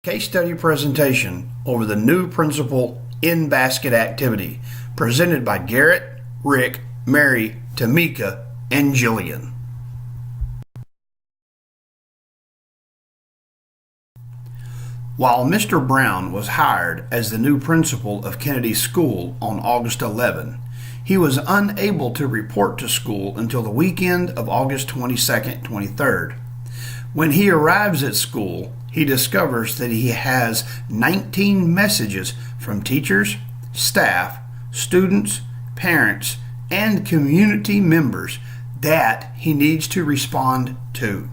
Case study presentation over the new principal in-basket activity presented by Garrett, Rick, Mary, Tamika, and Jillian. While Mr. Brown was hired as the new principal of Kennedy School on August 11, he was unable to report to school until the weekend of August 22nd, 23rd. When he arrives at school, he discovers that he has 19 messages from teachers, staff, students, parents, and community members that he needs to respond to.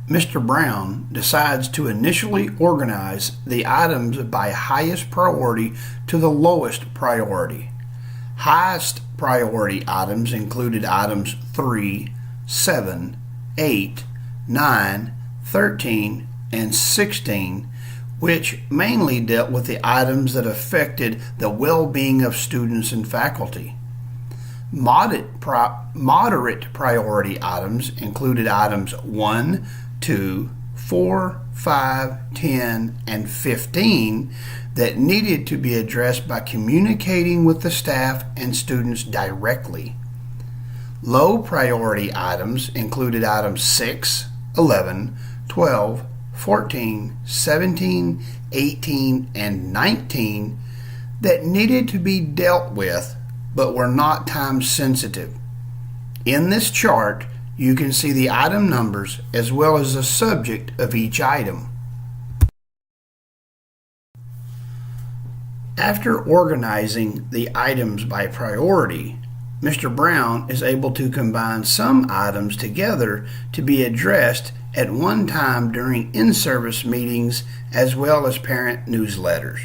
Mr. Brown decides to initially organize the items by highest priority to the lowest priority. Highest priority items included items 3, 7, 8, 9, 13, and 16, which mainly dealt with the items that affected the well-being of students and faculty. Moderate priority items included items 1, 2, 4, 5, 10, and 15 that needed to be addressed by communicating with the staff and students directly. Low priority items included items 6, 11, 12, 14, 17, 18, and 19 that needed to be dealt with but were not time sensitive. In this chart, you can see the item numbers as well as the subject of each item. After organizing the items by priority, Mr. Brown is able to combine some items together to be addressed at one time during in-service meetings as well as parent newsletters.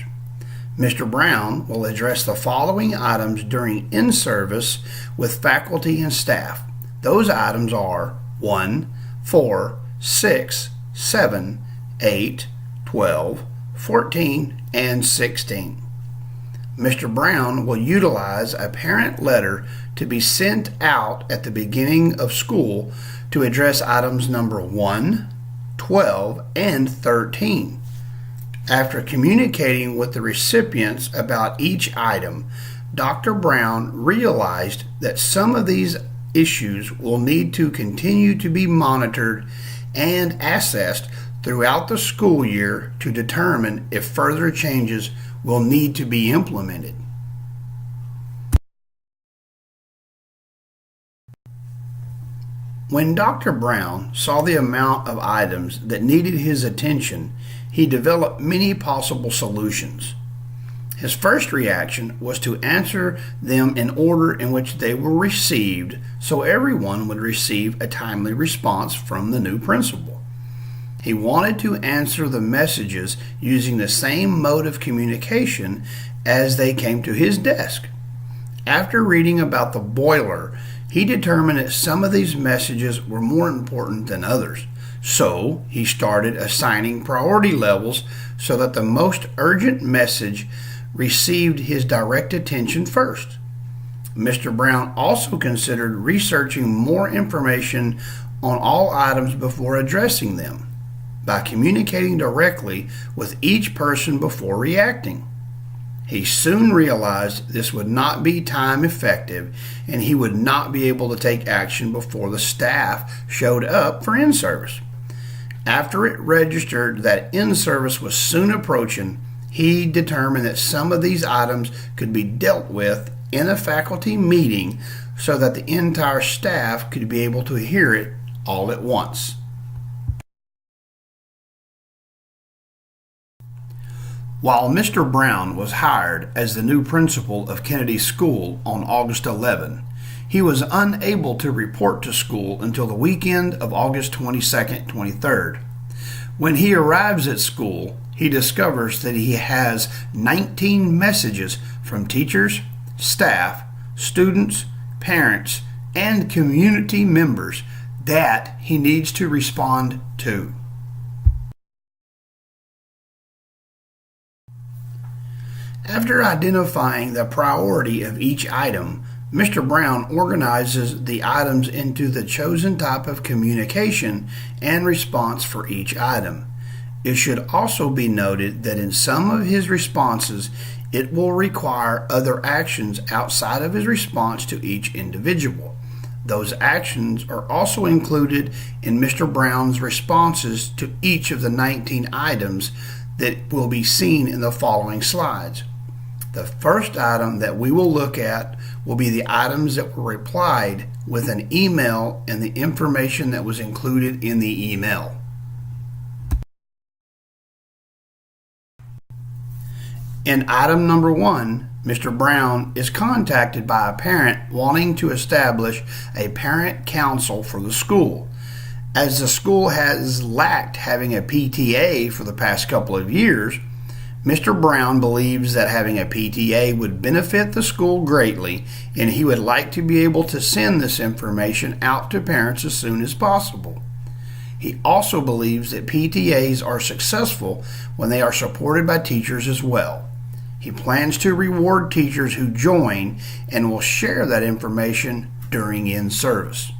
Mr. Brown will address the following items during in-service with faculty and staff. Those items are 1, 4, 6, 7, 8, 12, 14, and 16. Mr. Brown will utilize a parent letter to be sent out at the beginning of school to address items number 1, 12, and 13. After communicating with the recipients about each item, Dr. Brown realized that some of these issues will need to continue to be monitored and assessed throughout the school year to determine if further changes will need to be implemented. When Dr. Brown saw the amount of items that needed his attention, he developed many possible solutions. His first reaction was to answer them in order in which they were received so everyone would receive a timely response from the new principal. He wanted to answer the messages using the same mode of communication as they came to his desk. After reading about the boiler, he determined that some of these messages were more important than others. So he started assigning priority levels so that the most urgent message received his direct attention first. Mr. Brown also considered researching more information on all items before addressing them by communicating directly with each person before reacting. He soon realized this would not be time effective and he would not be able to take action before the staff showed up for in-service. After it registered that in-service was soon approaching, he determined that some of these items could be dealt with in a faculty meeting so that the entire staff could be able to hear it all at once. While Mr. Brown was hired as the new principal of Kennedy School on August 11, he was unable to report to school until the weekend of August 22nd, 23rd. When he arrives at school, he discovers that he has 19 messages from teachers, staff, students, parents, and community members that he needs to respond to. After identifying the priority of each item, Mr. Brown organizes the items into the chosen type of communication and response for each item. It should also be noted that in some of his responses, it will require other actions outside of his response to each individual. Those actions are also included in Mr. Brown's responses to each of the 19 items that will be seen in the following slides. The first item that we will look at will be the items that were replied with an email and the information that was included in the email. In item number 1, Mr. Brown is contacted by a parent wanting to establish a parent council for the school. As the school has lacked having a PTA for the past couple of years, Mr. Brown believes that having a PTA would benefit the school greatly, and he would like to be able to send this information out to parents as soon as possible. He also believes that PTAs are successful when they are supported by teachers as well. He plans to reward teachers who join and will share that information during in-service.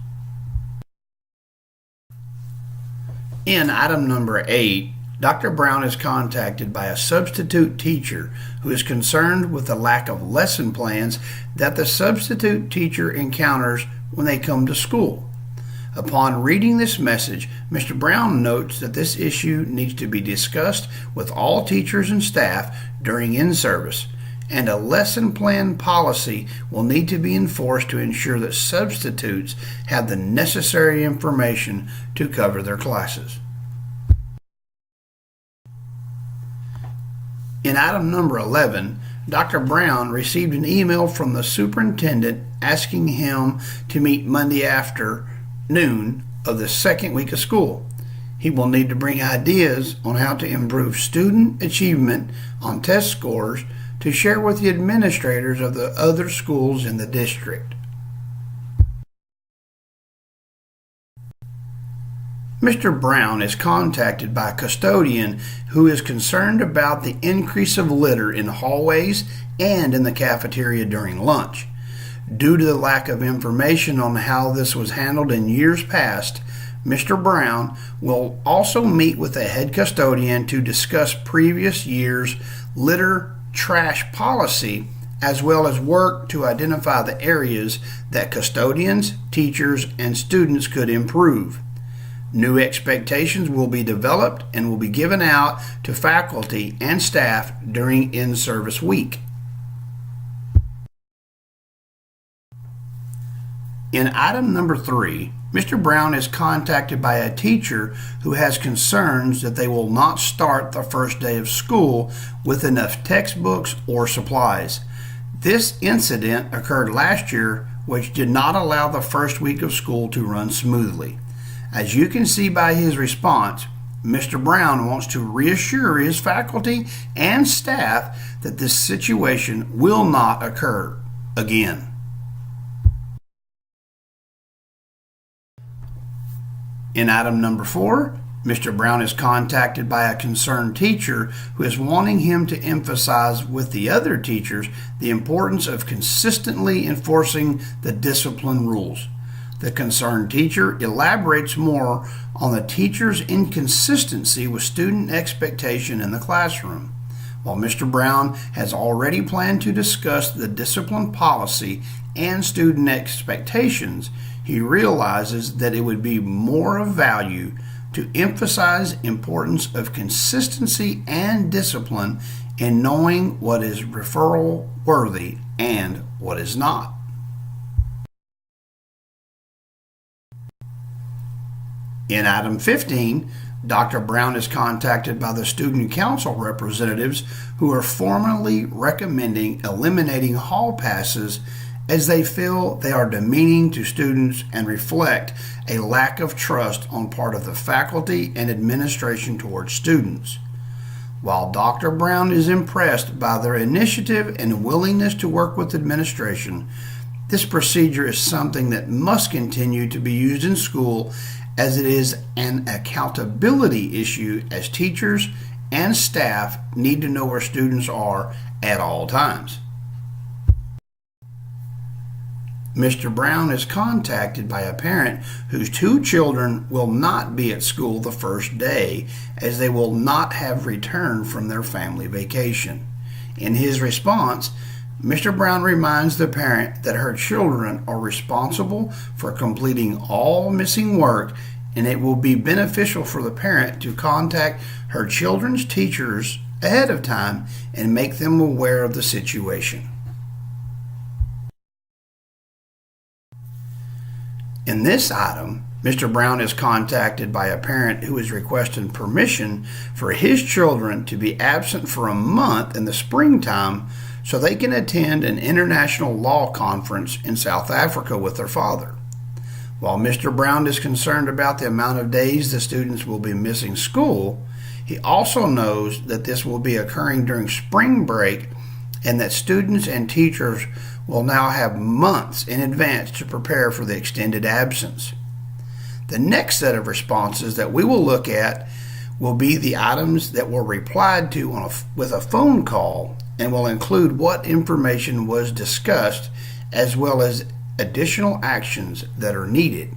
In item number 8, Dr. Brown is contacted by a substitute teacher who is concerned with the lack of lesson plans that the substitute teacher encounters when they come to school. Upon reading this message, Mr. Brown notes that this issue needs to be discussed with all teachers and staff during in-service, and a lesson plan policy will need to be enforced to ensure that substitutes have the necessary information to cover their classes. In item number 11, Dr. Brown received an email from the superintendent asking him to meet Monday afternoon of the second week of school. He will need to bring ideas on how to improve student achievement on test scores to share with the administrators of the other schools in the district. Mr. Brown is contacted by a custodian who is concerned about the increase of litter in hallways and in the cafeteria during lunch. Due to the lack of information on how this was handled in years past, Mr. Brown will also meet with the head custodian to discuss previous year's litter trash policy, as well as work to identify the areas that custodians, teachers, and students could improve. New expectations will be developed and will be given out to faculty and staff during in-service week. In item number 3, Mr. Brown is contacted by a teacher who has concerns that they will not start the first day of school with enough textbooks or supplies. This incident occurred last year, which did not allow the first week of school to run smoothly. As you can see by his response, Mr. Brown wants to reassure his faculty and staff that this situation will not occur again. In item number 4, Mr. Brown is contacted by a concerned teacher who is wanting him to emphasize with the other teachers the importance of consistently enforcing the discipline rules. The concerned teacher elaborates more on the teacher's inconsistency with student expectation in the classroom. While Mr. Brown has already planned to discuss the discipline policy and student expectations, he realizes that it would be more of value to emphasize importance of consistency and discipline in knowing what is referral worthy and what is not. In item 15, Dr. Brown is contacted by the student council representatives who are formally recommending eliminating hall passes as they feel they are demeaning to students and reflect a lack of trust on part of the faculty and administration towards students. While Dr. Brown is impressed by their initiative and willingness to work with administration, this procedure is something that must continue to be used in school, as it is an accountability issue, as teachers and staff need to know where students are at all times. Mr. Brown is contacted by a parent whose two children will not be at school the first day, as they will not have returned from their family vacation. In his response, Mr. Brown reminds the parent that her children are responsible for completing all missing work, and it will be beneficial for the parent to contact her children's teachers ahead of time and make them aware of the situation. In this item, Mr. Brown is contacted by a parent who is requesting permission for his children to be absent for a month in the springtime so they can attend an international law conference in South Africa with their father. While Mr. Brown is concerned about the amount of days the students will be missing school, he also knows that this will be occurring during spring break and that students and teachers will now have months in advance to prepare for the extended absence. The next set of responses that we will look at will be the items that were replied to with a phone call and will include what information was discussed as well as additional actions that are needed.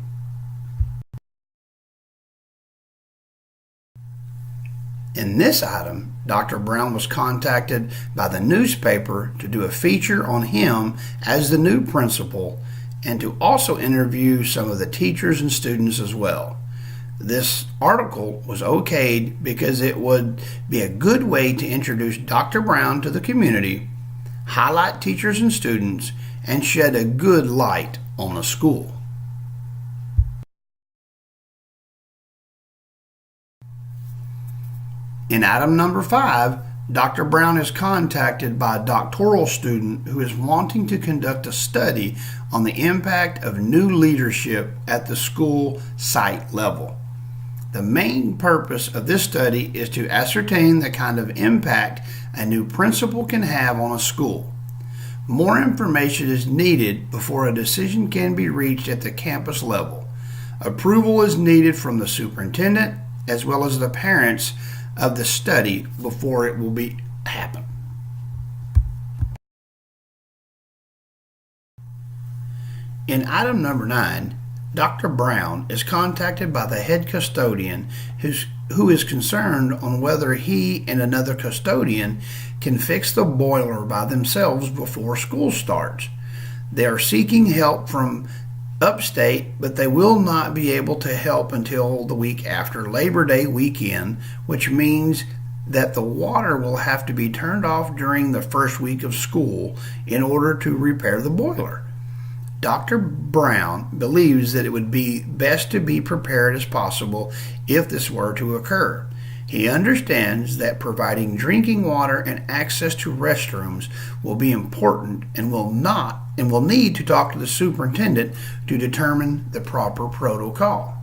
In this item, Dr. Brown was contacted by the newspaper to do a feature on him as the new principal and to also interview some of the teachers and students as well. This article was okayed because it would be a good way to introduce Dr. Brown to the community, highlight teachers and students, and shed a good light on the school. In item number 5, Dr. Brown is contacted by a doctoral student who is wanting to conduct a study on the impact of new leadership at the school site level. The main purpose of this study is to ascertain the kind of impact a new principal can have on a school. More information is needed before a decision can be reached at the campus level. Approval is needed from the superintendent as well as the parents of the study before it will happen. In item number 9, Dr. Brown is contacted by the head custodian who is concerned on whether he and another custodian can fix the boiler by themselves before school starts. They are seeking help from upstate, but they will not be able to help until the week after Labor Day weekend, which means that the water will have to be turned off during the first week of school in order to repair the boiler. Dr. Brown believes that it would be best to be prepared as possible if this were to occur. He understands that providing drinking water and access to restrooms will be important and will need to talk to the superintendent to determine the proper protocol.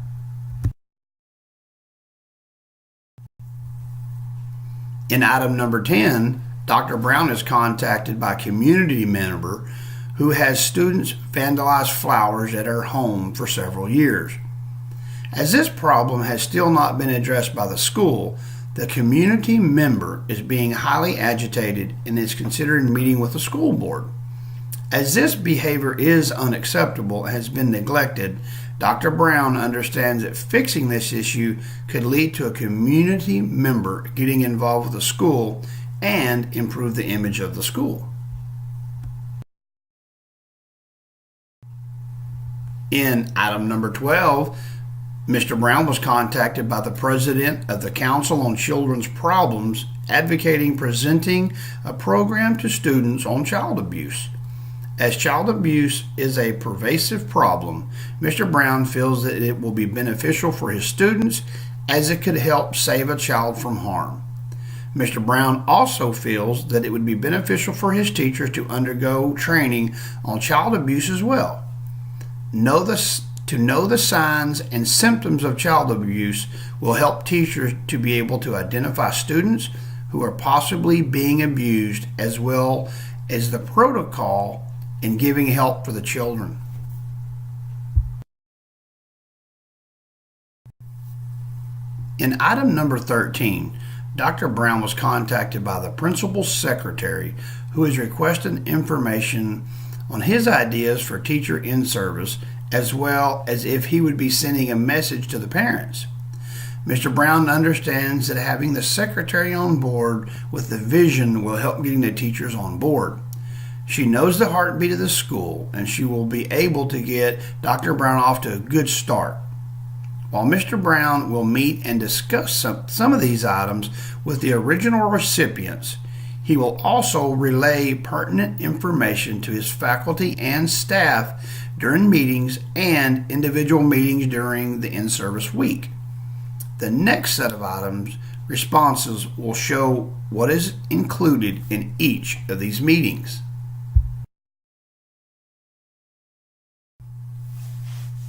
In item number 10, Dr. Brown is contacted by a community member who has students vandalize flowers at her home for several years. As this problem has still not been addressed by the school, the community member is being highly agitated and is considering meeting with the school board. As this behavior is unacceptable and has been neglected, Dr. Brown understands that fixing this issue could lead to a community member getting involved with the school and improve the image of the school. In item number 12, Mr. Brown was contacted by the president of the Council on Children's Problems advocating presenting a program to students on child abuse. As child abuse is a pervasive problem, Mr. Brown feels that it will be beneficial for his students as it could help save a child from harm. Mr. Brown also feels that it would be beneficial for his teachers to undergo training on child abuse as well. To know the signs and symptoms of child abuse will help teachers to be able to identify students who are possibly being abused as well as the protocol in giving help for the children. In item number 13, Dr. Brown was contacted by the principal's secretary who is requesting information on his ideas for teacher in-service, as well as if he would be sending a message to the parents. Mr. Brown understands that having the secretary on board with the vision will help getting the teachers on board. She knows the heartbeat of the school, and she will be able to get Dr. Brown off to a good start. While Mr. Brown will meet and discuss some of these items with the original recipients, he will also relay pertinent information to his faculty and staff during meetings and individual meetings during the in-service week. The next set of items responses will show what is included in each of these meetings.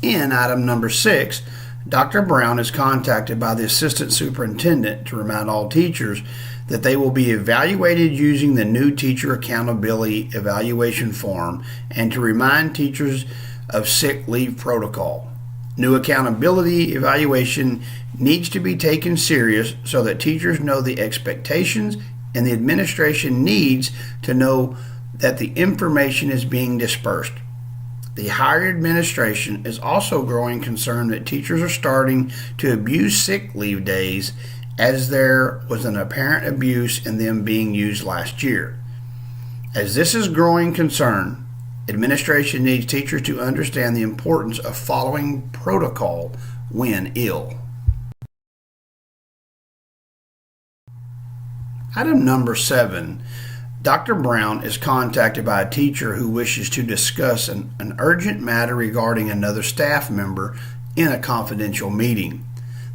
In item number 6, Dr. Brown is contacted by the assistant superintendent to remind all teachers that they will be evaluated using the new teacher accountability evaluation form and to remind teachers of sick leave protocol. New accountability evaluation needs to be taken serious so that teachers know the expectations, and the administration needs to know that the information is being dispersed. The higher administration is also growing concerned that teachers are starting to abuse sick leave days, as there was an apparent abuse in them being used last year. As this is growing concern, administration needs teachers to understand the importance of following protocol when ill. Item number 7. Dr. Brown is contacted by a teacher who wishes to discuss an urgent matter regarding another staff member in a confidential meeting.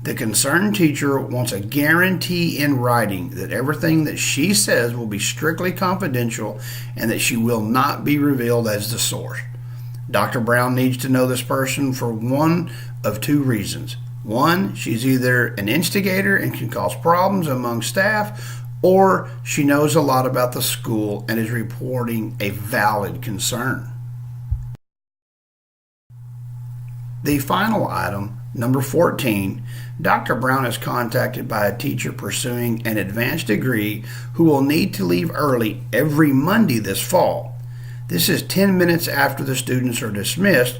The concerned teacher wants a guarantee in writing that everything that she says will be strictly confidential and that she will not be revealed as the source. Dr. Brown needs to know this person for one of two reasons. One, she's either an instigator and can cause problems among staff, or she knows a lot about the school and is reporting a valid concern. The final item, number 14, Dr. Brown is contacted by a teacher pursuing an advanced degree who will need to leave early every Monday this fall. This is 10 minutes after the students are dismissed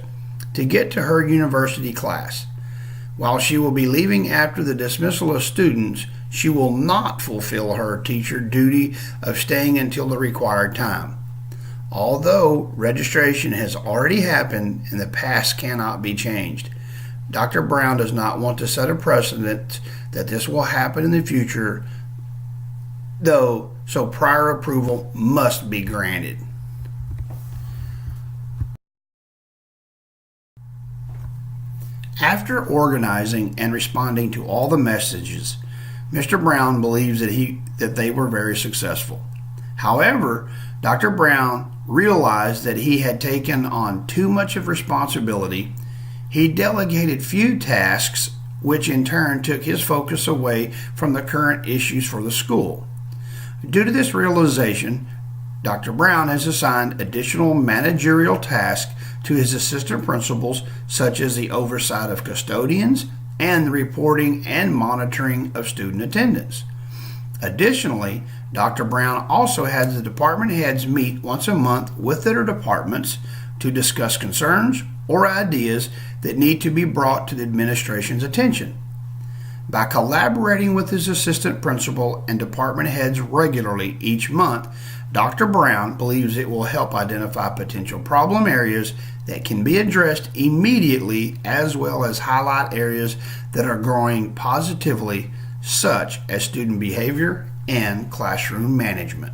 to get to her university class. While she will be leaving after the dismissal of students, she will not fulfill her teacher duty of staying until the required time. Although registration has already happened and the past cannot be changed, Dr. Brown does not want to set a precedent that this will happen in the future, so prior approval must be granted. After organizing and responding to all the messages, Mr. Brown believes that they were very successful. However, Dr. Brown realized that he had taken on too much of responsibility. He delegated few tasks, which in turn took his focus away from the current issues for the school. Due to this realization, Dr. Brown has assigned additional managerial tasks to his assistant principals, such as the oversight of custodians and the reporting and monitoring of student attendance. Additionally, Dr. Brown also has the department heads meet once a month with their departments to discuss concerns or ideas that need to be brought to the administration's attention. By collaborating with his assistant principal and department heads regularly each month, Dr. Brown believes it will help identify potential problem areas that can be addressed immediately, as well as highlight areas that are growing positively, such as student behavior and classroom management.